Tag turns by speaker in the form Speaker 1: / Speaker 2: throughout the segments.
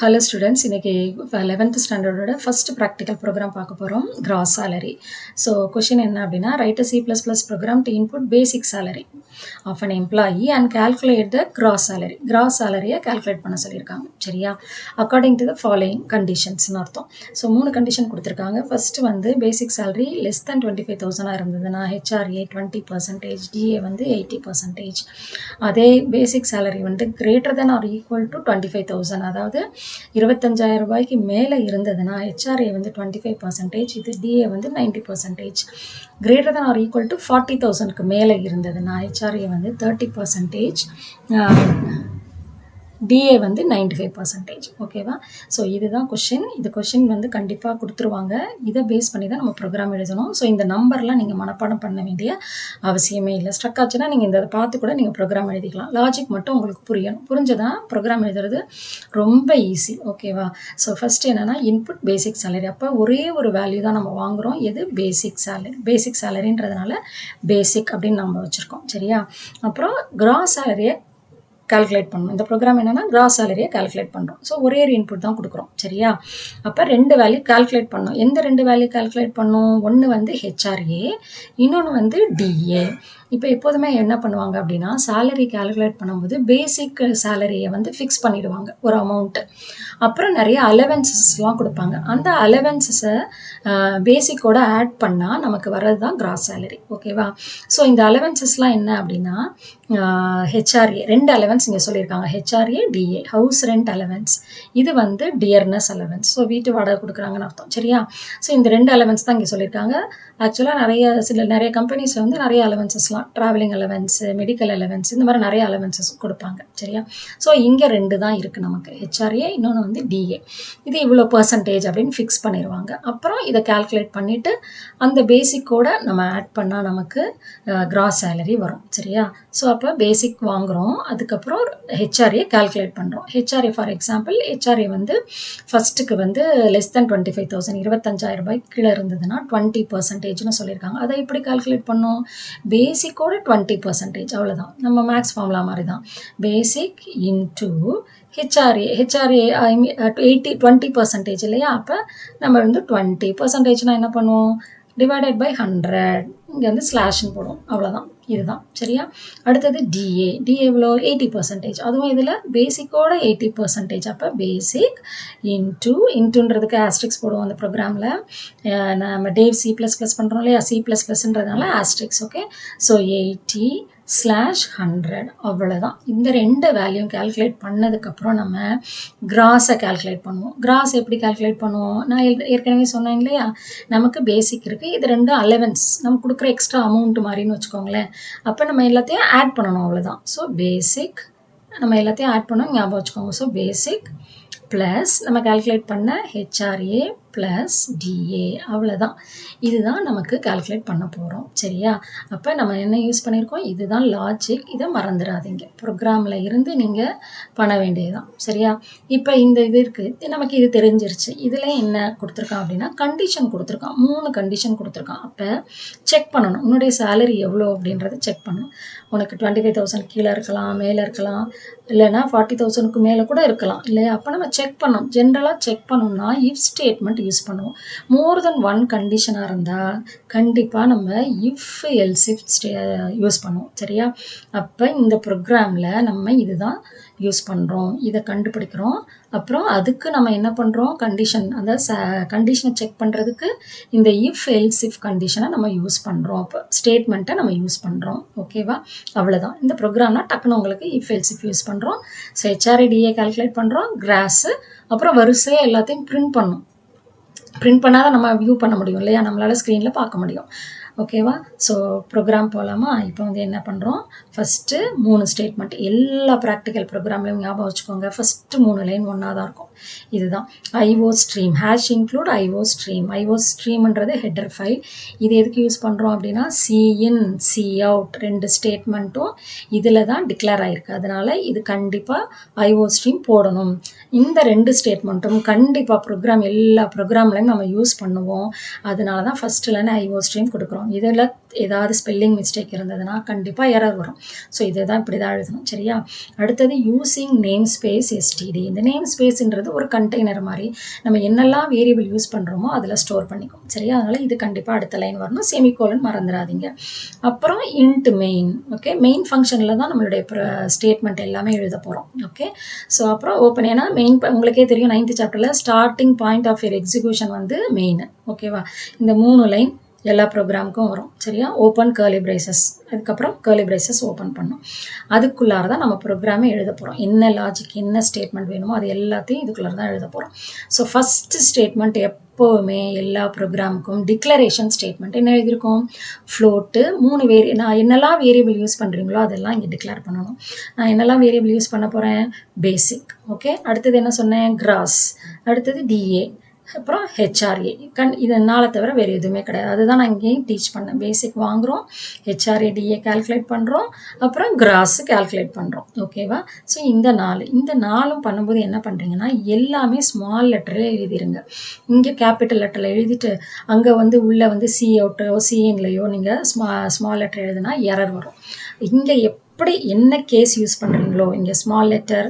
Speaker 1: Hello students, இன்னைக்கு 11th standard first practical program பார்க்க போறோம் gross salary. So question என்ன அப்படினா write a C++ program to input basic salary of an employee and calculate the gross salary. Gross salary calculate பண்ண சொல்லிருக்காங்க. சரியா? According to the following conditions னு அர்த்தம். So மூணு கண்டிஷன் கொடுத்திருக்காங்க. First வந்து basic salary less than 25000 இருந்ததுனா HRA 20%, DA வந்து 80%. அதே basic salary வந்து greater than or equal to 25000 அதாவது 25000 ரூபாய்க்கு மேல இருந்ததுனா HRA வந்து 25%, இது DA வந்து 90%. greater than or equal to 40000 க்கு மேல இருந்ததுனா HRA வந்து 30%, DA வந்து 95%. ஓகேவா? ஸோ இதுதான் கொஷின். இந்த கொஷின் வந்து கண்டிப்பாக கொடுத்துருவாங்க. இதை பேஸ் பண்ணி தான் நம்ம ப்ரோக்ராம் எழுதணும். ஸோ இந்த நம்பர்லாம் நீங்கள் மனப்பாடம் பண்ண வேண்டிய அவசியமே இல்லை. ஸ்ட்ரக் ஆச்சுன்னா நீங்கள் இந்த பார்த்து கூட நீங்கள் ப்ரோக்ராம் எழுதிக்கலாம். லாஜிக் மட்டும் உங்களுக்கு புரியணும். புரிஞ்சதான் ப்ரோக்ராம் எழுதுறது ரொம்ப ஈஸி. ஓகேவா? ஸோ ஃபஸ்ட்டு என்னென்னா இன்புட் பேசிக் சேலரி. அப்போ ஒரே ஒரு வேல்யூ தான் நம்ம வாங்குகிறோம். எது? பேசிக் சேலரி. பேசிக் சேலரின்றதுனால பேசிக் அப்படின்னு நம்ம வச்சுருக்கோம். சரியா? அப்புறம் கிராஸ் சேலரியை கால்குலேட் பண்ணணும். இந்த ப்ரோக்ராம் என்னன்னா கிராஸ் சேலரியை கால்குலேட் பண்ணுறோம். ஸோ ஒரே ஒரு இன்புட் தான் கொடுக்குறோம். சரியா? அப்போ ரெண்டு வேல்யூ கால்குலேட் பண்ணணும். எந்த ரெண்டு வேல்யூ கால்குலேட் பண்ணணும்? ஒன்று வந்து HRA, இன்னொன்று வந்து DA. இப்போ எப்போதுமே என்ன பண்ணுவாங்க அப்படின்னா சேலரி கால்குலேட் பண்ணும்போது பேசிக் சேலரியை வந்து ஃபிக்ஸ் பண்ணிடுவாங்க ஒரு அமௌண்ட்டு. அப்புறம் நிறைய அலவன்சஸ்லாம் கொடுப்பாங்க. அந்த அலவன்சஸை பேசிக்கோட ஆட் பண்ணால் நமக்கு வர்றது தான் கிராஸ் சேலரி. ஓகேவா? ஸோ இந்த அலவன்சஸ்லாம் என்ன அப்படின்னா HRA ரெண்டு அலவன்ஸ் இங்கே சொல்லியிருக்காங்க. HRA, DA house rent allowance, இது வந்து டியர்னஸ் அலவன்ஸ். ஸோ வீட்டு வாடகை கொடுக்குறாங்கன்னு அர்த்தம். சரியா? ஸோ இந்த ரெண்டு அலவன்ஸ் தான் இங்கே சொல்லியிருக்காங்க. ஆக்சுவலாக நிறைய கம்பெனிஸில் வந்து நிறைய அலவன்சஸ்லாம் ட்ராவலிங் அலவன்ஸ், மெடிக்கல் அலவன்ஸ், இந்த மாதிரி நிறைய அலவன்சஸ் கொடுப்பாங்க. சரியா? ஸோ இங்கே ரெண்டு தான் இருக்குது நமக்கு, HRA, இன்னொன்று வந்து DA. இது இவ்வளோ பர்சன்டேஜ் அப்படின்னு ஃபிக்ஸ் பண்ணிடுவாங்க. அப்புறம் இதை கால்குலேட் பண்ணிவிட்டு அந்த பேசிக்கோட நம்ம ஆட் பண்ணால் நமக்கு கிராஸ் சேலரி வரும். சரியா? ஸோ அப்போ பேசிக் வாங்குகிறோம், அதுக்கப்புறம் HRA கால்குலேட் பண்ணுறோம். HRA ஃபார் எக்ஸாம்பிள் HRA வந்து ஃபஸ்ட்டுக்கு வந்து லெஸ் தென் 25000, 25000 ரூபாய்க்கு கீழே இருந்ததுன்னா 20%ன்னு சொல்லியிருக்காங்க. அதை எப்படி கால்குலேட் பண்ணோம்? பேசிக்கோட 20%, அவ்வளோதான். நம்ம மேக்ஸ் ஃபார்முலா மாதிரி தான். பேசிக் இன்டூ HRA 20% இல்லையா? அப்போ நம்ம வந்து 20%னா என்ன பண்ணுவோம்? டிவைடட் பை 100, இங்கே வந்து ஸ்லாஷ்னு போடுவோம். அவ்வளோதான். இதுதான். சரியா? அடுத்தது DA எவ்வளோ? 80%. அதுவும் இதில் பேசிக்கோட 80%. அப்போ பேசிக் இன்ட்டுன்றதுக்கு ஆஸ்ட்ரிக்ஸ் போடுவோம் அந்த ப்ரோக்ராமில். நம்ம டேவ் C++ பண்ணுறோம் இல்லையா? C++ன்றதுனால ஆஸ்ட்ரிக்ஸ். ஓகே? ஸோ 80/100 அவ்வளோதான். இந்த ரெண்டு வேல்யூ கால்குலேட் பண்ணதுக்கப்புறம் நம்ம கிராஸை கால்குலேட் பண்ணுவோம். கிராஸ் எப்படி கால்குலேட் பண்ணுவோம்? நான் ஏற்கனவே சொன்னேன் இல்லையா? நமக்கு பேசிக் இருக்குது, இது ரெண்டு அலவன்ஸ் நம்ம கொடுக்குற எக்ஸ்ட்ரா அமௌண்ட் மாதிரின்னு வச்சுக்கோங்களேன். அப்போ நம்ம எல்லாத்தையும் ஆட் பண்ணணும். அவ்வளோதான். ஸோ பேசிக் நம்ம எல்லாத்தையும் ஆட் பண்ணணும், ஞாபகம் வச்சுக்கோங்க. ஸோ பேசிக் ப்ளஸ் நம்ம கால்குலேட் பண்ண HRA ப்ளஸ் DA, அவ்வளோதான். இதுதான் நமக்கு கால்குலேட் பண்ண போகிறோம். சரியா? அப்போ நம்ம என்ன யூஸ் பண்ணியிருக்கோம்? இதுதான் லாஜிக். இதை மறந்துடாதீங்க. ப்ரோக்ராமில் இருந்து நீங்கள் பண்ண வேண்டியதுதான். சரியா? இப்போ இந்த இது இருக்குது, நமக்கு இது தெரிஞ்சிருச்சு. இதில் என்ன கொடுத்துருக்கான் அப்படின்னா கண்டிஷன் கொடுத்துருக்கான். 3 கண்டிஷன் கொடுத்துருக்கான். அப்போ செக் பண்ணணும், உன்னுடைய சேலரி எவ்வளோ அப்படின்றத செக் பண்ணணும். உனக்கு 25000 கீழே இருக்கலாம், மேலே இருக்கலாம், இல்லைன்னா 40000க்கு மேலே கூட இருக்கலாம் இல்லையா? அப்போ நம்ம செக் பண்ணணும். ஜென்ரலாக செக் பண்ணணும்னா இஃப் ஸ்டேட்மெண்ட் யூஸ் பண்ணுவோம். மோர் தென் ஒன் கண்டிஷனாக இருந்தால் கண்டிப்பாக நம்ம இஃப் எல்ஸ் இஃப் யூஸ் பண்ணுவோம். சரியா? அப்போ இந்த ப்ரோக்ராமில் நம்ம இதுதான் யூஸ் பண்ணுறோம். இதை கண்டுபிடிக்கிறோம். அப்புறம் அதுக்கு நம்ம என்ன பண்ணுறோம்? கண்டிஷன், அந்த கண்டிஷனை செக் பண்ணுறதுக்கு இந்த இஃப் எல்ஸ் இஃப் கண்டிஷனை நம்ம யூஸ் பண்ணுறோம். அப்போ ஸ்டேட்மெண்ட்டை நம்ம யூஸ் பண்ணுறோம். ஓகேவா? அவ்வளோதான். இந்த ப்ரோக்ராம்னா டக்குன்னு உங்களுக்கு இஃப் எல்ஸ் இஃப் யூஸ் பண்ணுறோம். ஸோ HRA DA கால்குலேட் பண்ணுறோம், கிராஸு, அப்புறம் வரிசையாக எல்லாத்தையும் பிரிண்ட் பண்ணணும். பிரிண்ட் பண்ணால் நம்ம வியூ பண்ண முடியும் இல்லையா? நம்மளால் ஸ்க்ரீனில் பார்க்க முடியும். ஓகேவா? ஸோ ப்ரோக்ராம் போகலாமா? இப்போ வந்து என்ன பண்ணுறோம்? ஃபஸ்ட்டு 3 ஸ்டேட்மெண்ட் எல்லா ப்ராக்டிக்கல் ப்ரோக்ராம்லையும் ஞாபகம் வச்சுக்கோங்க. ஃபஸ்ட்டு 3 லைன் ஒன்றா தான் இருக்கும். இதுதான் IO stream #include IO stream. IO streamன்றது ஹெட்டர் ஃபைல். இது எதுக்கு யூஸ் பண்ணுறோம் அப்படின்னா CIN COUT ரெண்டு ஸ்டேட்மெண்ட்டும் இதில் தான் டிக்ளேர் ஆகிருக்கு. அதனால் இது கண்டிப்பாக IO stream போடணும். இந்த ரெண்டு ஸ்டேட்மெண்ட்டும் கண்டிப்பாக எல்லா ப்ரோக்ராம்லையும் நம்ம யூஸ் பண்ணுவோம். அதனால தான் ஃபஸ்ட்டு லைன் IO stream கொடுக்குறோம். வரும். இதில் ஏதாவது ஸ்பெல்லிங் மிஸ்டேக் இருந்ததுன்னா கண்டிப்பாக எரர் வரும். ஸோ இதை தான் இப்படி தான் எழுதணும். சரியா? அடுத்தது யூஸிங் நேம் ஸ்பேஸ் எஸ்டிடி. இந்த நேம் ஸ்பேஸ்ன்றது ஒரு கண்டெய்னர் மாதிரி நம்ம என்னெல்லாம் வேரியபிள் யூஸ் பண்ணுறோமோ அதில் ஸ்டோர் பண்ணிக்கும். சரியா? அதனால் இது கண்டிப்பாக அடுத்த லைன் வரணும். செமிகோலன் மறந்துடாதீங்க. அப்புறம் இன்ட் மெயின். ஓகே, மெயின் ஃபங்க்ஷனில் தான் நம்மளுடைய ஸ்டேட்மெண்ட் எல்லாமே எழுத போகிறோம். ஓகே, ஸோ அப்புறம் ஓப்பன். ஏன்னா மெயின் உங்களுக்கே தெரியும் 9th சாப்டரில் starting point of your execution வந்து மெயின். ஓகேவா? இந்த 3 லைன் எல்லா ப்ரோக்ராமுக்கும் வரும். சரியா? ஓப்பன் கர்லி பிரேசஸ், அதுக்கப்புறம் கர்லி பிரேசஸ் ஓப்பன் பண்ணும். அதுக்குள்ளார தான் நம்ம ப்ரோக்ராமே எழுத போகிறோம். என்ன லாஜிக், என்ன ஸ்டேட்மெண்ட் வேணுமோ அது எல்லாத்தையும் இதுக்குள்ளார தான் எழுத போகிறோம். ஸோ ஃபஸ்ட்டு ஸ்டேட்மெண்ட் எப்போவுமே எல்லா ப்ரோக்ராமுக்கும் டிக்ளரேஷன் ஸ்டேட்மெண்ட் என்ன எழுதியிருக்கோம்? ஃப்ளோட்டு 3 நான் என்னெல்லாம் வேரியபிள் யூஸ் பண்ணுறீங்களோ அதெல்லாம் இங்கே டிக்ளேர் பண்ணணும். நான் என்னெல்லாம் வேரியபிள் யூஸ் பண்ண போகிறேன்? பேசிக். ஓகே, அடுத்தது என்ன சொன்னேன்? கிராஸ், அடுத்தது டிஏ, அப்புறம் ஹெச்ஆர்ஏ. இது நாளை தவிர வேறு எதுவுமே கிடையாது. அதுதான் நான் இங்கேயும் டீச் பண்ணேன். பேசிக் வாங்குகிறோம், ஹெச்ஆர்ஏ டிஏ கால்குலேட் பண்ணுறோம், அப்புறம் கிராஸ் கால்குலேட் பண்ணுறோம். ஓகேவா? ஸோ இந்த 4 பண்ணும்போது என்ன பண்ணுறீங்கன்னா எல்லாமே ஸ்மால் லெட்டரில் எழுதிருங்க. இங்கே கேபிட்டல் லெட்டரில் எழுதிட்டு அங்கே வந்து உள்ளே வந்து சி அவுட்டோ சிஎன்லையோ நீங்கள் ஸ்மால் லெட்டர் எழுதுனா எரர் வரும். இங்கே எப்படி என்ன கேஸ் யூஸ் பண்ணுறீங்களோ, இங்கே ஸ்மால் லெட்டர்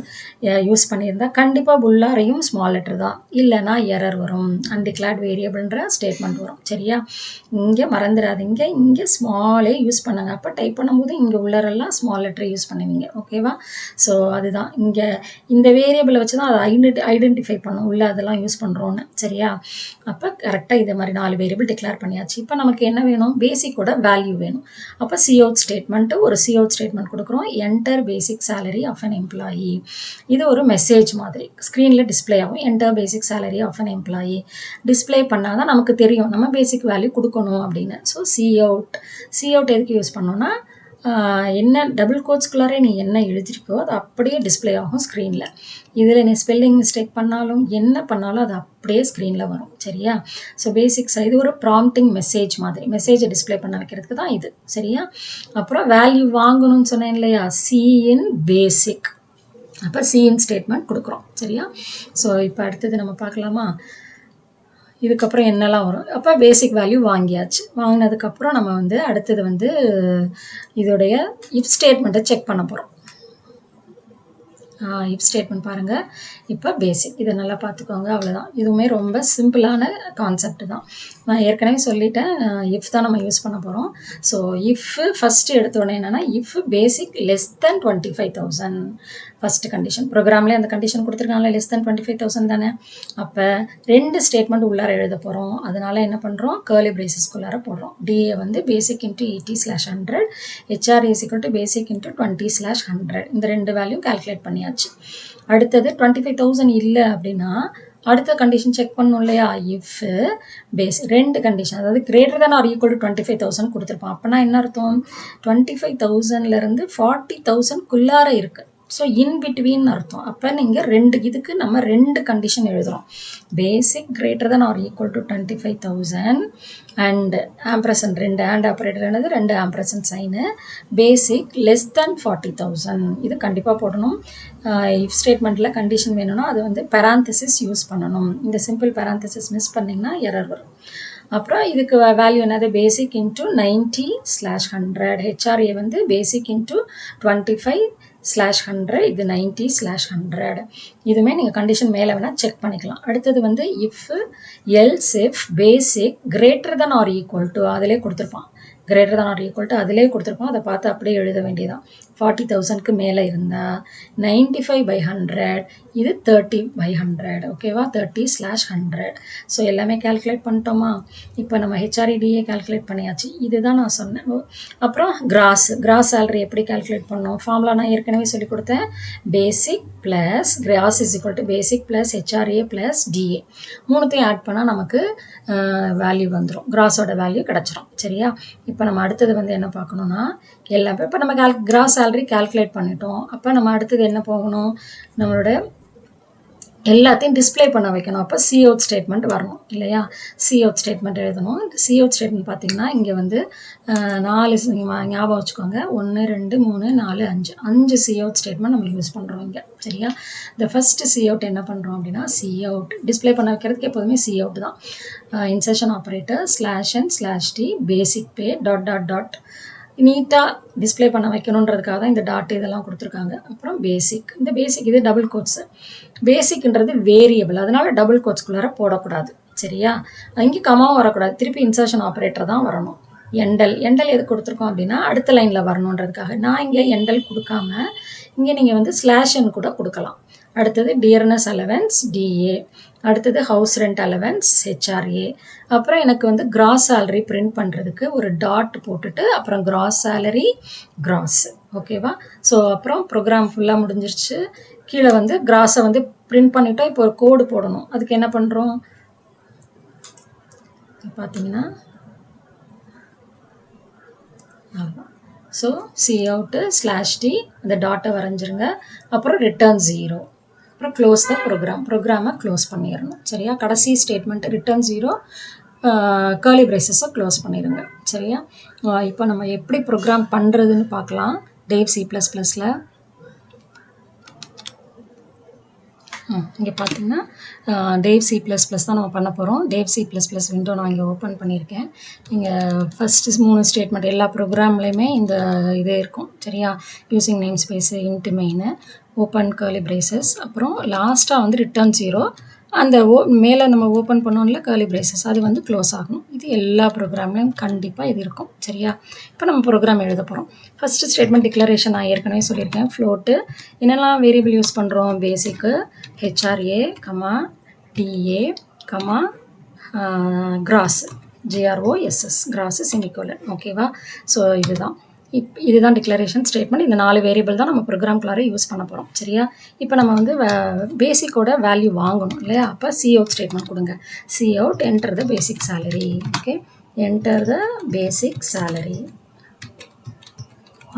Speaker 1: யூஸ் பண்ணியிருந்தால் கண்டிப்பாக உள்ளாரையும் ஸ்மால் லெட்டர் தான், இல்லைனா எரர் வரும். அன்டிக்ளேர்ட் வேரியபிள்ன்ற ஸ்டேட்மெண்ட் வரும். சரியா? இங்கே மறந்துடாதீங்க, இங்கே ஸ்மாலே யூஸ் பண்ணுங்க. அப்போ டைப் பண்ணும்போது இங்கே உள்ளரெல்லாம் ஸ்மால் லெட்டர் யூஸ் பண்ணுவீங்க. ஓகேவா? ஸோ அதுதான் இங்கே இந்த வேரியபிளை வச்சு தான் அதை ஐடென்டிஃபை பண்ணும் உள்ள அதெல்லாம் யூஸ் பண்ணுறோன்னு. சரியா? அப்போ கரெக்டாக இதே மாதிரி 4 வேரியபிள் டிக்ளேர் பண்ணியாச்சு. இப்போ நமக்கு என்ன வேணும்? பேசிக்கோட வேல்யூ வேணும். அப்போ சிஅவுட் ஸ்டேட்மெண்ட்டு, ஒரு சிஅவுட் ஸ்டேட்மெண்ட் கொடுக்குறோம். Enter basic salary of an employee. இது ஒரு மெசேஜ் மாதிரி ஸ்க்ரீனில் டிஸ்பிளே ஆகும். Enter basic salary of an employee display பண்ணால் தான் நமக்கு தெரியும் நம்ம பேசிக் வேல்யூ கொடுக்கணும் அப்படின்னு. ஸோ சிஅவுட் எதுக்கு யூஸ் பண்ணோன்னா என்ன டபுள் கோட்ஸ்குள்ளாரே நீ என்ன எழுதிருக்கோ அது அப்படியே டிஸ்பிளே ஆகும் ஸ்க்ரீனில். இதில் நீ ஸ்பெல்லிங் மிஸ்டேக் பண்ணாலும் என்ன பண்ணாலும் அது அப்படியே ஸ்க்ரீனில் வரும். சரியா? ஸோ பேசிக்ஸ் இது ஒரு ப்ராம்ப்டிங் மெசேஜ் மாதிரி, மெசேஜை டிஸ்பிளே பண்ண வைக்கிறதுக்கு தான் இது. சரியா? அப்புறம் வேல்யூ வாங்கணும்னு சொன்னேன் இல்லையா? சிஇன் பேசிக். அப்போ சிஇன் ஸ்டேட்மெண்ட் கொடுக்குறோம். சரியா? ஸோ இப்போ அடுத்தது நம்ம பார்க்கலாமா? இதுக்கப்புறம் என்னெல்லாம் வரும்? அப்போ பேசிக் வேல்யூ வாங்கியாச்சு. வாங்கினதுக்கப்புறம் நம்ம வந்து அடுத்தது வந்து இதோடைய இஃப் ஸ்டேட்மெண்ட்டை செக் பண்ண போகிறோம். இஃப் ஸ்டேட்மெண்ட் பாருங்கள். இப்போ பேசிக் இதை நல்லா பார்த்துக்கோங்க. அவ்வளோதான். இதுவுமே ரொம்ப சிம்பிளான கான்செப்ட் தான். நான் ஏற்கனவே சொல்லிட்டேன், இஃப் தான் நம்ம யூஸ் பண்ண போகிறோம். ஸோ இஃப் ஃபஸ்ட்டு எடுத்தோடனே என்னென்னா if basic less than 25,000 first condition. ப்ரோக்ராம்லேயே அந்த கண்டிஷன் கொடுத்துருக்காங்களே லெஸ் தென் 25,000 தானே. அப்போ 2 ஸ்டேட்மெண்ட் உள்ளார எழுத போகிறோம். அதனால என்ன பண்ணுறோம்? கர்லி பிரேசஸ்க்குள்ளார போடுறோம். டிஏ வந்து பேசிக் இன்ட்டு 80/100, ஹெச்ஆர்ஏ = பேசிக் இன்ட்டு 20/100. இந்த 2 வேல்யூ கால்குலேட் பண்ணியாச்சு. அடுத்தது 25,000 இல்லை அப்படின்னா அடுத்த கண்டிஷன் செக் பண்ணணும் இல்லையா? இஃப் பேஸ் 2 கண்டிஷன், அதாவது greater than or equal to 25,000 கொடுத்துருப்போம். அப்போனா என்ன அர்த்தம்? 25,000லேருந்து 40,000க்குள்ளார இருக்குது. ஸோ இன் பிட்வீன் அர்த்தம். அப்போ நீங்கள் இதுக்கு நம்ம 2 கண்டிஷன் எழுதுகிறோம். Basic greater than or equal to 25,000 and ampersand 2 and operator என்னது 2 ampersand sign. Basic less than 40,000 இது கண்டிப்பாக போடணும். இஃப் ஸ்டேட்மெண்ட்டில் கண்டிஷன் வேணும்னா அது வந்து பேராந்தசிஸ் யூஸ் பண்ணணும். இந்த சிம்பிள் பேராந்தசிஸ் மிஸ் பண்ணிங்கன்னா எரர் வரும். அப்புறம் இதுக்கு வேல்யூ என்னது? பேசிக் இன்ட்டு 90/100. ஹெச்ஆர்ஏ வந்து பேசிக் இன்ட்டு 25/100. இது 90/100. இதுவுமே நீங்கள் கண்டிஷன் மேலே வேணால் செக் பண்ணிக்கலாம். அடுத்தது வந்து if else if basic greater than or equal to அதிலே கொடுத்துருப்பான். Greater than or equal to அதிலே கொடுத்துருப்போம். அதை பார்த்து அப்படியே எழுத வேண்டியதான். 40,000க்கு மேலே இருந்தால் 95/100, இது 30/100. ஓகேவா? 30/100. ஸோ எல்லாமே கால்குலேட் பண்ணிட்டோமா? இப்போ நம்ம ஹெச்ஆர்ஏடிஏ கால்குலேட் பண்ணியாச்சு. இதுதான் நான் சொன்னேன். அப்புறம் கிராஸ் சேலரி எப்படி கால்குலேட் பண்ணோம்? ஃபார்முலா நான் ஏற்கனவே சொல்லி கொடுத்தேன். Basic plus gross = basic plus HRA plus DA. 3த்தையும் ஆட் பண்ணால் நமக்கு வேல்யூ வந்துடும். கிராஸோட வேல்யூ கிடச்சிரும். சரியா? இப்போ நம்ம அடுத்தது வந்து என்ன பார்க்கணுன்னா எல்லாமே இப்போ நம்ம கிராஸ் சேலரி கால்குலேட் பண்ணிட்டோம். அப்போ நம்ம அடுத்தது என்ன போகணும்? நம்மளோட எல்லாத்தையும் டிஸ்ப்ளே பண்ண வைக்கணும். அப்போ சி அவுட் ஸ்டேட்மெண்ட் வரணும் இல்லையா? சி அவுட் ஸ்டேட்மெண்ட் எழுதணும். சி அவுட் ஸ்டேட்மெண்ட் பார்த்தீங்கன்னா இங்கே வந்து 4 ஞாபகம் வச்சுக்கோங்க. 1 2 3 4 5 சி அவுட் ஸ்டேட்மெண்ட் நம்ம யூஸ் பண்ணுறோம் இங்கே. சரியா? இந்த ஃபஸ்ட்டு சி அவுட் என்ன பண்ணுறோம் அப்படின்னா, சி அவுட் டிஸ்ப்ளே பண்ண வைக்கிறதுக்கு எப்போதுமே சி அவுட் தான். இன்சர்ஷன் ஆப்ரேட்டர் /n/t பேசிக் பே டாட் நீட்டாக டிஸ்ப்ளே பண்ண வைக்கணுன்றதுக்காக தான் இந்த டாட் இதெல்லாம் கொடுத்துருக்காங்க. அப்புறம் பேசிக், இந்த பேசிக் இது டபுள் கோட்ஸு. பேசிக்ன்றது வேரியபிள், அதனால டபுள் கோட்ஸ்குள்ளார போடக்கூடாது. சரியா? இங்கே கமாவும் வரக்கூடாது, திருப்பி இன்சர்ஷன் ஆப்ரேட்டர் தான் வரணும். எண்டல் எது கொடுத்துருக்கோம் அப்படின்னா அடுத்த லைனில் வரணுன்றதுக்காக. நான் இங்கே எண்டல் கொடுக்காம இங்கே நீங்கள் வந்து /n கூட கொடுக்கலாம். அடுத்தது டியர்னஸ் அலவன்ஸ் டிஏ, அடுத்தது ஹவுஸ் ரெண்ட் அலவன்ஸ் ஹெச்ஆர்ஏ. அப்புறம் எனக்கு வந்து கிராஸ் சேலரி பிரிண்ட் பண்ணுறதுக்கு ஒரு டாட் போட்டுட்டு அப்புறம் கிராஸ் சேலரி கிராஸ். ஓகேவா? ஸோ அப்புறம் ப்ரோக்ராம் ஃபுல்லாக முடிஞ்சிருச்சு. கீழே வந்து கிராஸை வந்து பிரிண்ட் பண்ணிட்டோம். இப்போ ஒரு கோடு போடணும். அதுக்கு என்ன பண்ணுறோம் பார்த்தீங்கன்னா, ஸோ சி அவுட்டு /t அந்த டாட்டை வரைஞ்சிருங்க. அப்புறம் ரிட்டர்ன் 0, அப்புறம் க்ளோஸ் த ப்ரோக்ராமை க்ளோஸ் பண்ணிடணும். சரியா? கடைசி ஸ்டேட்மெண்ட் ரிட்டர்ன் 0, கர்லி பிரேசஸை க்ளோஸ் பண்ணிடுங்க. சரியா? இப்போ நம்ம எப்படி ப்ரோக்ராம் பண்ணுறதுன்னு பார்க்கலாம். டேவ் C++ல் இங்கே பார்த்தீங்கன்னா டேவ் C++ தான் நம்ம பண்ண போகிறோம். டேவ் C++ விண்டோ நான் இங்கே ஓப்பன் பண்ணியிருக்கேன். இங்கே ஃபஸ்ட்டு 3 ஸ்டேட்மெண்ட் எல்லா ப்ரோக்ராம்லேயுமே இந்த இதே இருக்கும். சரியா? Using namespace into main open curly braces, அப்புறம் லாஸ்ட்டாக வந்து ரிட்டர்ன் 0, அந்த மேலே நம்ம ஓப்பன் பண்ணோம்ல கர்லி பிரேசஸ், அது வந்து க்ளோஸ் ஆகணும். இது எல்லா ப்ரோக்ராம்லேயும் கண்டிப்பாக இது இருக்கும். சரியா? இப்போ நம்ம ப்ரோக்ராம் எழுத போகிறோம். ஃபஸ்ட்டு ஸ்டேட்மெண்ட் டிக்ளரேஷன் நான் ஏற்கனவே சொல்லியிருக்கேன். ஃப்ளோட்டு என்னெல்லாம் வேரியபிள் யூஸ் பண்ணுறோம்? Basic HRA DA gross GROSS gross semicolon. ஓகேவா? ஸோ இதுதான் டிக்ளரேஷன் ஸ்டேட்மெண்ட். இந்த 4 வேரியபிள் தான் நம்ம ப்ரோக்ராம்குள்ளார யூஸ் பண்ண போகிறோம். சரியா? இப்போ நம்ம வந்து பேசிக்கோட வேல்யூ வாங்கணும் இல்லையா? அப்போ சி அவுட் ஸ்டேட்மெண்ட் கொடுங்க. Cout enter the basic salary. Okay, enter the basic salary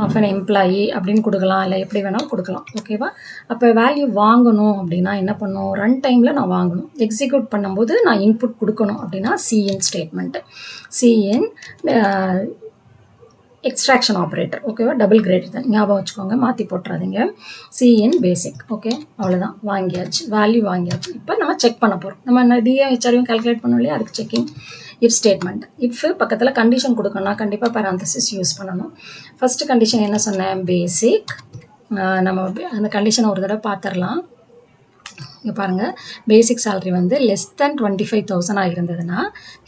Speaker 1: of an employee அப்படின்னு கொடுக்கலாம், இல்லை எப்படி வேணாலும் கொடுக்கலாம். ஓகேவா? அப்போ வேல்யூ வாங்கணும் அப்படின்னா என்ன பண்ணணும்? ரன் டைமில் நான் வாங்கணும். எக்ஸிக்யூட் பண்ணும்போது நான் இன்புட் கொடுக்கணும் அப்படின்னா cin statement. Cin extraction operator. ஓகேவா? டபுள் கிரேட்டர் தான் ஞாபகம் வச்சுக்கோங்க, மாற்றி போட்டுறாதீங்க. சிஎன் பேசிக். ஓகே, அவ்வளோதான், வாங்கியாச்சு, வேல்யூ வாங்கியாச்சு. இப்போ நம்ம செக் பண்ண போகிறோம். நம்ம டிஏ ஹெச்ஆர்யும் கால்குலேட் பண்ணோம் இல்லையா? அதுக்கு செக்கிங் இஃப் ஸ்டேட்மெண்ட். இஃப் பக்கத்தில் கண்டிஷன் கொடுக்கணும்னா கண்டிப்பாக பேராந்தசிஸ் யூஸ் பண்ணணும். ஃபஸ்ட்டு கண்டிஷன் என்ன சொன்னேன்? பேசிக். நம்ம அந்த கண்டிஷனை ஒரு தடவை பார்த்துடலாம். இங்கே பாருங்கள், பேசிக் சேலரி வந்து லெஸ் தேன் 25,000 இருந்ததுன்னா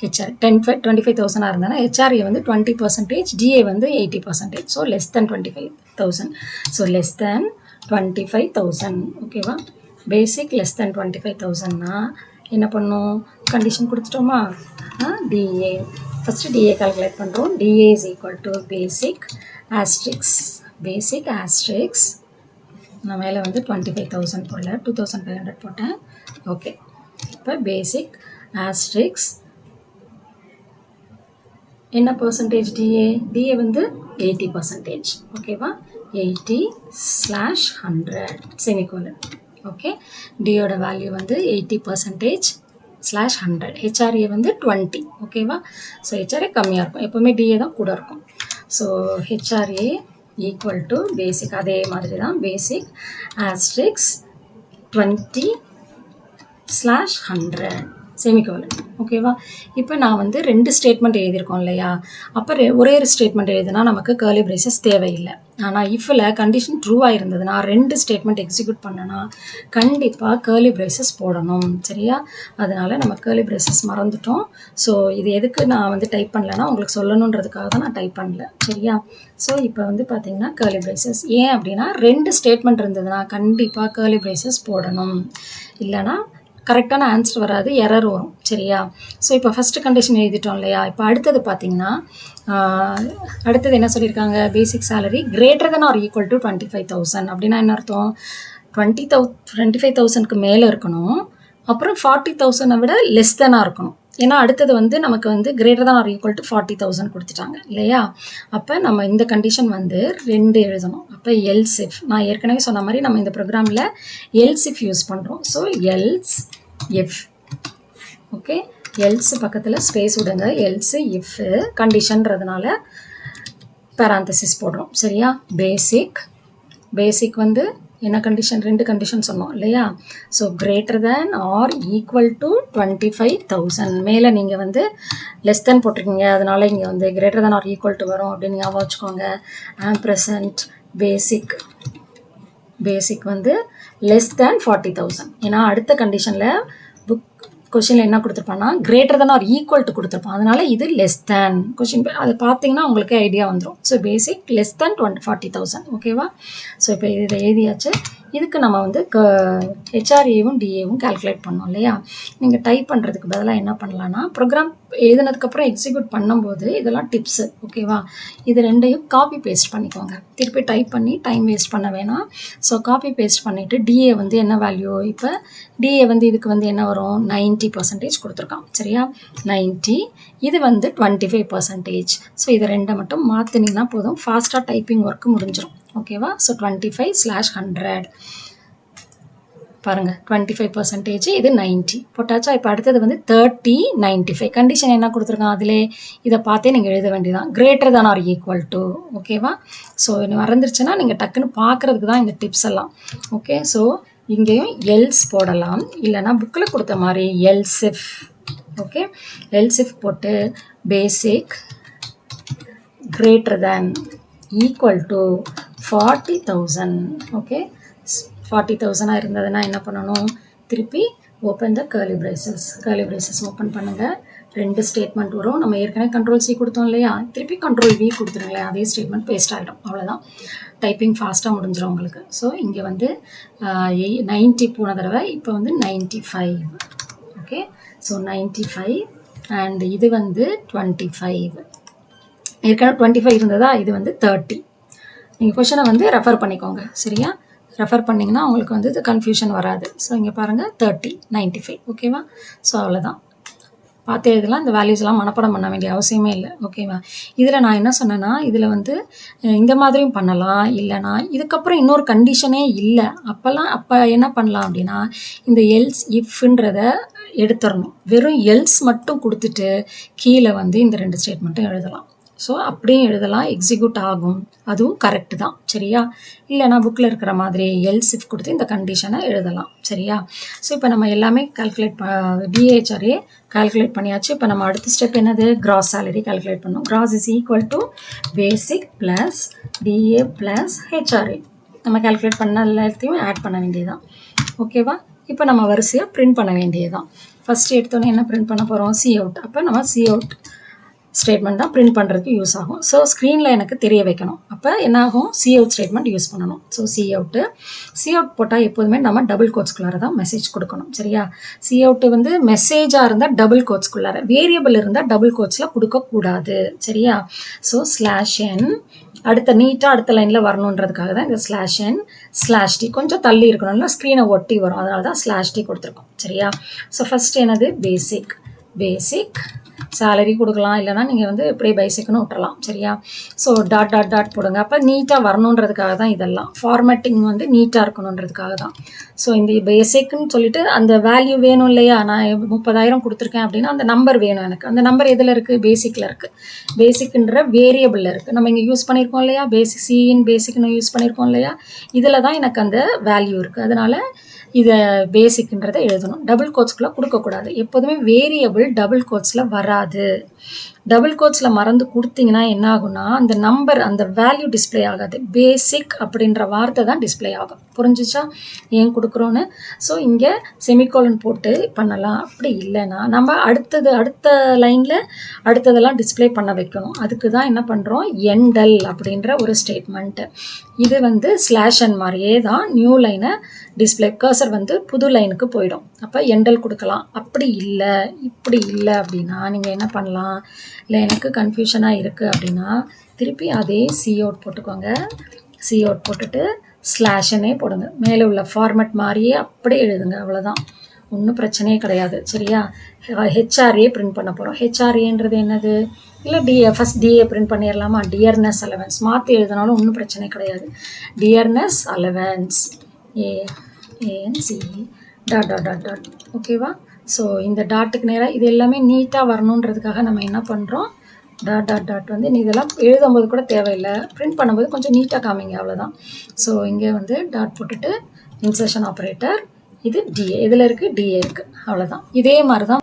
Speaker 1: ஹெச்ஆர் 25,000 இருந்ததுன்னா ஹெச்ஆர்ஏ வந்து 20%, டிஏ வந்து 80%. So less than 25,000. So less than 25,000. ஓகேவா? பேசிக் லெஸ் தேன் 25,000னா என்ன பண்ணும்? கண்டிஷன் கொடுத்துட்டோமா? டிஏ ஃபஸ்ட்டு டிஏ கால்குலேட் பண்ணுறோம். DA is equal to basic asterisk நான் மேலே வந்து 25,000 போடல, 2,500 போட்டேன். ஓகே, இப்போ பேசிக் ஆஸ்ட்ரிக்ஸ் என்ன பர்சன்டேஜ்? டிஏ வந்து 80%. ஓகேவா? 80/100 செமிகோலன். ஓகே, டியோட வேல்யூ வந்து 80%/100. ஹெச்ஆர்ஏ வந்து 20. ஓகேவா? ஸோ ஹெச்ஆர்ஏ கம்மியாக இருக்கும், எப்போவுமே டிஏ தான் கூட இருக்கும். ஸோ ஹெச்ஆர்ஏ ஈக்குவல் டு பேசிக், அதே மாதிரி தான், பேசிக் ஆஸ்ட்ரிக்ஸ் 20/100 செமிகோலன். ஓகேவா? இப்போ நான் வந்து 2 ஸ்டேட்மெண்ட் எழுதியிருக்கோம் இல்லையா? அப்போ ஒரே ஒரு ஸ்டேட்மெண்ட் எழுதுனா நமக்கு கர்லி பிரேசஸ் தேவையில்லை. ஆனால் இஃபில் கண்டிஷன் ட்ரூவாக இருந்ததுன்னா 2 ஸ்டேட்மெண்ட் எக்ஸிக்யூட் பண்ணனா கண்டிப்பாக கர்லி பிரேசஸ் போடணும். சரியா? அதனால் நம்ம கர்லி பிரேசஸ் மறந்துட்டோம். ஸோ இது எதுக்கு நான் வந்து டைப் பண்ணலன்னா உங்களுக்கு சொல்லணுன்றதுக்காக தான் நான் டைப் பண்ணல. சரியா? ஸோ இப்போ வந்து பார்த்தீங்கன்னா கர்லி பிரேசஸ் ஏன் அப்படின்னா 2 ஸ்டேட்மெண்ட் இருந்ததுன்னா கண்டிப்பாக கர்லி பிரேசஸ் போடணும். இல்லைனா கரெக்டான ஆன்சர் வராது, எரர் வரும். சரியா? ஸோ இப்போ ஃபஸ்ட்டு கண்டிஷன் எழுதிட்டோம் இல்லையா? இப்போ அடுத்தது பார்த்தீங்கன்னா அடுத்தது என்ன சொல்லியிருக்காங்க? Basic salary greater than or equal to 25,000. அப்படின்னா என்ன அர்த்தம்? 25,000க்கு மேலே இருக்கணும், அப்புறம் 40,000 விட லெஸ் தெனாக இருக்கணும். ஏன்னா அடுத்தது வந்து நமக்கு வந்து greater than or equal to 40,000 கொடுத்துட்டாங்க இல்லையா. அப்போ நம்ம இந்த கண்டிஷன் வந்து 2 எழுதணும். அப்போ else if, நான் ஏற்கனவே சொன்ன மாதிரி நம்ம இந்த ப்ரோக்ராமில் else if யூஸ் பண்ணுறோம். So else if, okay, else பக்கத்தில் ஸ்பேஸ் விடுங்க. else if கண்டிஷன்றதுனால parenthesis போடுறோம். சரியா. பேசிக் வந்து என்ன கண்டிஷன், 2 கண்டிஷன் சொன்னோம் இல்லையா. So greater than or equal to 25,000. மேலே நீங்கள் வந்து லெஸ் தென் போட்டிருக்கீங்க, அதனால இங்கே வந்து greater than or equal to வரும் அப்படின்னு ஞாபகம் வச்சுக்கோங்க. ampersand பேசிக் வந்து லெஸ் தேன் 40,000. ஏன்னா அடுத்த கண்டிஷனில் கொஷினில் என்ன கொடுத்துருப்பான்னா greater than or equal to கொடுத்துருப்பான். அதனால இது லெஸ் தேன் கொஷின், அது பார்த்தீங்கன்னா உங்களுக்கு ஐடியா வந்துடும். ஸோ பேசிக் லெஸ் தேன் 40,000. ஓகேவா. ஸோ இப்போ இதை எழுதியாச்சு. இதுக்கு நம்ம வந்து ஹெச்ஆர்ஏவும் டிஏவும் கால்குலேட் பண்ணோம் இல்லையா. நீங்கள் டைப் பண்ணுறதுக்கு பதிலாக என்ன பண்ணலான்னா, ப்ரோக்ராம் எழுதினதுக்கப்புறம் எக்ஸிக்யூட் பண்ணும்போது இதெல்லாம் டிப்ஸு. ஓகேவா. இது ரெண்டையும் காப்பி பேஸ்ட் பண்ணிக்கோங்க. திருப்பி டைப் பண்ணி டைம் வேஸ்ட் பண்ண வேணாம். ஸோ காப்பி பேஸ்ட் பண்ணிவிட்டு டிஏ வந்து என்ன வேல்யூ, இப்போ டிஏ வந்து இதுக்கு வந்து என்ன வரும், 90% கொடுத்துருக்கான். சரியா. 90, இது வந்து 25%. ஸோ இதை ரெண்டை மட்டும் மாற்றினீங்கன்னா போதும், ஃபாஸ்ட்டாக டைப்பிங் ஒர்க்கு முடிஞ்சிடும். ஓகேவா. ஸோ 25/100 பாருங்கள், 25%, இது 90 போட்டாச்சா. இப்போ அடுத்தது வந்து 30, 95 கண்டிஷன் என்ன கொடுத்துருக்கான் அதிலே, இதை பார்த்தே நீங்கள் எழுத வேண்டியதான், greater than or equal to. ஓகேவா. ஸோ மறந்துருச்சுன்னா நீங்கள் டக்குன்னு பார்க்குறதுக்கு தான் இந்த டிப்ஸ் எல்லாம். ஓகே. ஸோ இங்கேயும் எல்ஸ் போடலாம், இல்லைனா புக்கில் கொடுத்த மாதிரி else if. Okay. else if போட்டு பேசிக் greater than equal to 40,000. Okay. 40,000 இருந்ததுன்னா என்ன பண்ணணும், திருப்பி open the curly braces open பண்ணுங்கள். 2 ஸ்டேட்மெண்ட் வரும். நம்ம ஏற்கனவே Ctrl C கொடுத்தோம் இல்லையா, திருப்பி Ctrl V கொடுத்துருங்களேன், அதே ஸ்டேட்மெண்ட் பேஸ்ட் ஆகிடும். அவ்வளோதான், டைப்பிங் ஃபாஸ்ட்டாக முடிஞ்சிடும் உங்களுக்கு. ஸோ இங்கே வந்து 90 போன தடவை, இப்போ வந்து 95. ஓகே. ஸோ 95 அண்ட் இது வந்து 25. ஏற்கனவே 25 இருந்ததா, இது வந்து 30. நீங்கள் கொஷனை வந்து ரெஃபர் பண்ணிக்கோங்க. சரியா. ரெஃபர் பண்ணிங்கன்னா உங்களுக்கு வந்து இது கன்ஃபியூஷன் வராது. ஸோ இங்கே பாருங்கள் 30, 95. ஓகேவா. ஸோ அவ்வளோதான், பார்த்து எழுதலாம். இந்த வேல்யூஸ்லாம் மனப்பாடம் பண்ண வேண்டிய அவசியமே இல்லை. ஓகேவா. இதில் நான் என்ன சொன்னேன்னா, இதில் வந்து இந்த மாதிரியும் பண்ணலாம், இல்லைனா இதுக்கப்புறம் இன்னொரு கண்டிஷனே இல்லை, அப்போ என்ன பண்ணலாம் அப்படின்னா, இந்த எல்ஸ் இஃப்ன்றதை எடுத்துடணும். வெறும் எல்ஸ் மட்டும் கொடுத்துட்டு கீழே வந்து இந்த 2 ஸ்டேட்மெண்ட்டும் எழுதலாம். ஸோ அப்படியும் எழுதலாம், எக்ஸிக்யூட் ஆகும், அதுவும் கரெக்டு தான். சரியா. இல்லைனா புக்கில் இருக்கிற மாதிரி எல்ஸ் இஃப் கொடுத்து இந்த கண்டிஷனை எழுதலாம். சரியா. ஸோ இப்போ நம்ம எல்லாமே டிஹெச்ஆர்ஏ கால்குலேட் பண்ணியாச்சு. இப்போ நம்ம அடுத்த ஸ்டெப் என்னது, கிராஸ் சேலரி கால்குலேட் பண்ணோம். Gross is equal to basic plus DA plus HRA. நம்ம கால்குலேட் பண்ண எல்லாத்தையும் ஆட் பண்ண வேண்டியதுதான். ஓகேவா. இப்போ நம்ம வரிசையாக பிரிண்ட் பண்ண வேண்டியதுதான். ஃபஸ்ட்டு எடுத்தோன்னே என்ன பிரிண்ட் பண்ண போகிறோம், சி அவுட். அப்போ நம்ம சி அவுட் ஸ்டேட்மெண்ட் தான் பிரிண்ட் பண்ணுறதுக்கு யூஸ் ஆகும். ஸோ ஸ்க்ரீனில் எனக்கு தெரிய வைக்கணும், அப்போ என்ன ஆகும், சி அவுட் ஸ்டேட்மெண்ட் யூஸ் பண்ணணும். ஸோ சி அவுட் போட்டால் எப்போதுமே நம்ம டபுள் கோட்ஸ்குள்ளார தான் மெசேஜ் கொடுக்கணும். சரியா. சி அவுட் வந்து மெசேஜாக இருந்தால் டபுள் கோட்ஸ்குள்ளார, வேரியபிள் இருந்தால் டபுள் கோட்ஸில் கொடுக்கக்கூடாது. சரியா. ஸோ /n அடுத்த நீட்டாக அடுத்த லைனில் வரணுன்றதுக்காக தான் இந்த /n/t கொஞ்சம் தள்ளி இருக்கணும்ல, ஸ்க்ரீனை ஒட்டி வரும், அதனால தான் /t கொடுத்துருக்கோம். சரியா. ஸோ ஃபஸ்ட் என்னது, பேசிக் சேலரி கொடுக்கலாம், இல்லைனா நீங்கள் வந்து இப்படியே பேசிக்னு விட்டுறலாம். சரியா. ஸோ டாட் போடுங்க, அப்போ நீட்டாக வரணுன்றதுக்காக தான் இதெல்லாம், ஃபார்மேட்டிங் வந்து நீட்டாக இருக்கணுன்றதுக்காக தான். ஸோ இந்த பேசிக்னு சொல்லிட்டு அந்த வேல்யூ வேணும் இல்லையா, நான் 30,000 கொடுத்துருக்கேன் அப்படின்னா அந்த நம்பர் வேணும் எனக்கு. அந்த நம்பர் எதில் இருக்குது, பேசிக்கில் இருக்குது. பேசிக்ன்ற வேரியபிளில் இருக்குது. நம்ம இங்கே யூஸ் பண்ணியிருக்கோம் இல்லையா, பேசிக்னு யூஸ் பண்ணியிருக்கோம் இல்லையா, இதில் தான் எனக்கு அந்த வேல்யூ இருக்குது. அதனால் இதை பேசிக்ன்றதை எழுதணும். டபுள் கோட்ஸ்குள்ளே கொடுக்கக்கூடாது. எப்போதுமே வேரியபிள் டபுள் கோட்ஸில் வராது. டபுள் கோட்ஸில் மறந்து கொடுத்தீங்கன்னா என்ன ஆகும்னா, அந்த நம்பர் அந்த வேல்யூ டிஸ்பிளே ஆகாது. பேசிக் அப்படின்ற வார்த்தை தான் டிஸ்பிளே ஆகும். புரிஞ்சிச்சா ஏன் கொடுக்குறோன்னு. ஸோ இங்கே செமிகோலன் போட்டு பண்ணலாம். அப்படி இல்லைன்னா நம்ம அடுத்த லைனில் அடுத்ததெல்லாம் டிஸ்பிளே பண்ண வைக்கணும். அதுக்கு தான் என்ன பண்ணுறோம், எண்டல் அப்படின்ற ஒரு ஸ்டேட்மெண்ட்டு. இது வந்து /n மாதிரியே தான் நியூ லைனை டிஸ்பிளே, கர்சர் வந்து புது லைனுக்கு போயிடும். அப்போ எண்டல் கொடுக்கலாம். அப்படி இல்லை, இப்படி இல்லை அப்படின்னா நீங்கள் என்ன பண்ணலாம், இல்லை எனக்கு கன்ஃபியூஷனாக இருக்குது அப்படின்னா திருப்பி அதே சி அவுட் போட்டுக்கோங்க. சி அவுட் போட்டுட்டு /n போடுங்க. மேலே உள்ள ஃபார்மேட் மாதிரியே அப்படியே எழுதுங்க. அவ்வளோதான். ஒன்றும் பிரச்சனையே கிடையாது சரியா. ஹெச்ஆர்ஏ பிரிண்ட் பண்ண போகிறோம். ஹெச்ஆர்ஏன்றது என்னது? இல்லை ஃபஸ்ட் டிஏ பிரிண்ட் பண்ணிடலாமா? டியர்னஸ் அலவன்ஸ் மாற்றி எழுதினாலும் ஒன்றும் பிரச்சனை கிடையாது. Dearness allowance ANC dot dot dot dot ஓகேவா. ஸோ இந்த டாட்டுக்கு நேராக இது எல்லாமே நீட்டாக வரணுன்றதுக்காக நம்ம என்ன பண்ணுறோம், டாட் டாட் டாட் வந்து நீ இதெல்லாம் எழுதும்போது கூட தேவையில்லை, பிரிண்ட் பண்ணும்போது கொஞ்சம் நீட்டாக காமிங்க அவ்வளோதான். ஸோ இங்கே வந்து டாட் போட்டுட்டு இன்சர்ஷன் ஆப்ரேட்டர், இது டிஏ, இதில் இருக்குது டிஏ இருக்குது, அவ்வளோதான். இதே மாதிரி தான்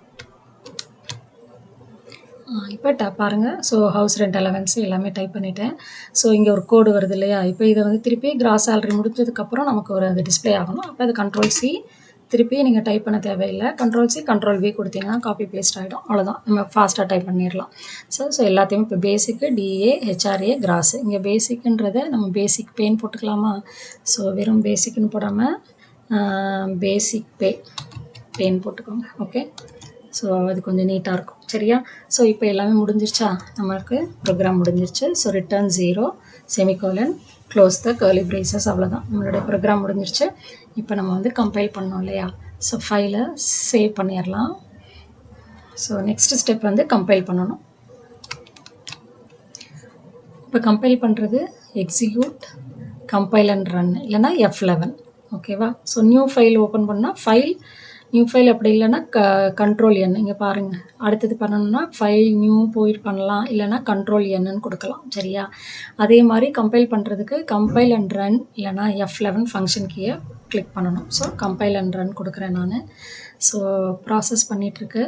Speaker 1: இப்போ பாருங்கள். ஸோ ஹவுஸ் ரெண்ட் அலவன்ஸ் எல்லாமே டைப் பண்ணிட்டேன். ஸோ இங்கே ஒரு கோடு வருது இல்லையா, இப்போ இதை வந்து திருப்பி கிராஸ் சேலரி முடிஞ்சதுக்கப்புறம் நமக்கு ஒரு அது டிஸ்பிளே ஆகணும். அப்போ அது Ctrl+C, திருப்பி நீங்கள் டைப் பண்ண தேவையில்லை, Ctrl+C Ctrl+V கொடுத்தீங்கன்னா காப்பி பேஸ்ட் ஆகிடும், அவ்வளோதான். நம்ம ஃபாஸ்ட்டாக டைப் பண்ணிடலாம். ஸோ எல்லாத்தையும் இப்போ பேசிக்கு டிஏ ஹெச்ஆர்ஏ கிராஸ். இங்கே பேசிக்குன்றதை நம்ம பேசிக் பேன்னு போட்டுக்கலாமா? ஸோ வெறும் பேசிக்னு போடாமல் பேசிக் பேன் போட்டுக்கோங்க. ஓகே, ஸோ அது கொஞ்சம் நீட்டாக இருக்கும் சரியா. ஸோ இப்போ எல்லாமே முடிஞ்சிருச்சா, நமக்கு ப்ரோக்ராம் முடிஞ்சிருச்சு. So return 0 semicolon close the curly braces, அவ்வளோதான். நம்மளுடைய ப்ரோக்ராம் முடிஞ்சிருச்சு. இப்போ நம்ம வந்து கம்பைல் பண்ணோம் இல்லையா, ஸோ ஃபைலை சேவ் பண்ணிடலாம். ஸோ நெக்ஸ்ட் ஸ்டெப் வந்து கம்பைல் பண்ணணும். இப்போ கம்பைல் பண்ணுறது எக்ஸிக்யூட் கம்பைல் அண்ட் ரன், இல்லைனா F11 ஓகேவா. ஸோ நியூ ஃபைல் ஓப்பன் பண்ணால் ஃபைல் நியூ ஃபைல், அப்படி இல்லைன்னா Ctrl+N. இங்கே பாருங்கள், அடுத்தது பண்ணணும்னா ஃபைல் நியூ போயிட்டு பண்ணலாம், இல்லைனா Ctrl+N கொடுக்கலாம் சரியா. அதே மாதிரி கம்பைல் பண்ணுறதுக்கு கம்பைல் அண்ட் ரன் இல்லைனா F11 ஃபங்க்ஷன் கீயை கிளிக் பண்ணணும். ஸோ கம்பைல் அண்ட் ரன் கொடுக்குறேன் நான். ஸோ ப்ராசஸ் பண்ணிகிட்ருக்கு.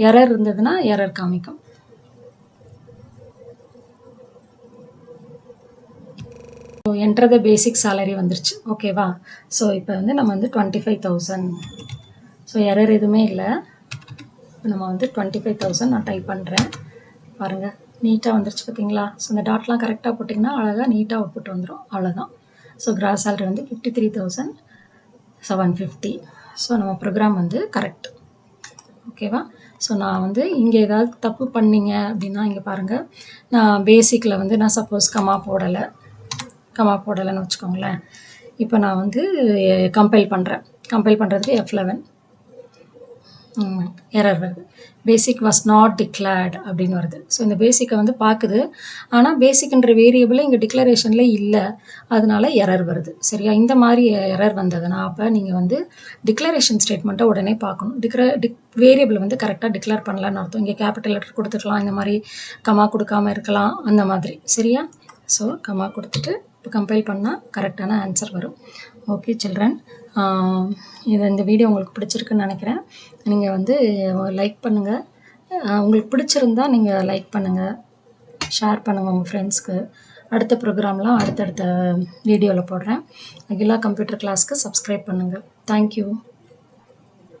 Speaker 1: எரர் இருந்ததுன்னா எரர் காமிக்கும். So enter the basic salary வந்துருச்சு ஓகேவா. ஸோ இப்போ வந்து நம்ம வந்து 25,000, ஸோ எரர் எதுவுமே இல்லை. இப்போ நம்ம வந்து 25,000 நான் டைப் பண்ணுறேன். பாருங்கள் நீட்டாக வந்துருச்சு பார்த்தீங்களா. ஸோ இந்த டாட்லாம் கரெக்டாக போட்டிங்கன்னா அழகாக நீட்டாக அவுட்புட் வந்துடும், அவ்வளோதான். ஸோ கிராஸ் சேலரி வந்து 53,750. ஸோ நம்ம ப்ரோக்ராம் வந்து கரெக்ட் ஓகேவா. ஸோ நான் வந்து இங்கே ஏதாவது தப்பு பண்ணிங்க அப்படின்னா இங்கே பாருங்கள், நான் பேசிக்கில் வந்து நான் சப்போஸ் கமா போடலைன்னு வச்சுக்கோங்களேன். இப்போ நான் வந்து கம்பைல் பண்ணுறதுக்கு F11 எரர் வருது. பேசிக் வாஸ் நாட் டிக்ளேர்டு அப்படின்னு வருது. ஸோ இந்த பேசிக்கை வந்து பார்க்குது, ஆனால் பேசிக்ன்ற வேரியபிள் இங்கே டிக்ளரேஷனில் இல்லை, அதனால எரர் வருது சரியா. இந்த மாதிரி எரர் வந்ததுன்னா அப்போ நீங்கள் வந்து டிக்ளரேஷன் ஸ்டேட்மெண்ட்டை உடனே பார்க்கணும். வேரியபிள் வந்து கரெக்டாக டிக்ளேர் பண்ணலான்னு அர்த்தம். இங்கே கேபிட்டல் லெட்டர் கொடுத்துக்கலாம், இந்த மாதிரி கமா கொடுக்காமல் இருக்கலாம், அந்த மாதிரி சரியா. ஸோ கமா கொடுத்துட்டு இப்போ கம்பைல் பண்ணால் கரெக்டான ஆன்சர் வரும். ஓகே சில்ட்ரன், இந்த வீடியோ உங்களுக்கு பிடிச்சிருக்குன்னு நினைக்கிறேன். நீங்கள் வந்து லைக் பண்ணுங்கள். உங்களுக்கு பிடிச்சிருந்தா நீங்கள் லைக் பண்ணுங்கள், ஷேர் பண்ணுங்கள் உங்கள் ஃப்ரெண்ட்ஸ்க்கு. அடுத்த ப்ரோக்ராம்லாம் அடுத்தடுத்த வீடியோவில் போடுறேன். அகிலா கம்ப்யூட்டர் கிளாஸ்க்கு சப்ஸ்கிரைப் பண்ணுங்கள். தேங்க்யூ.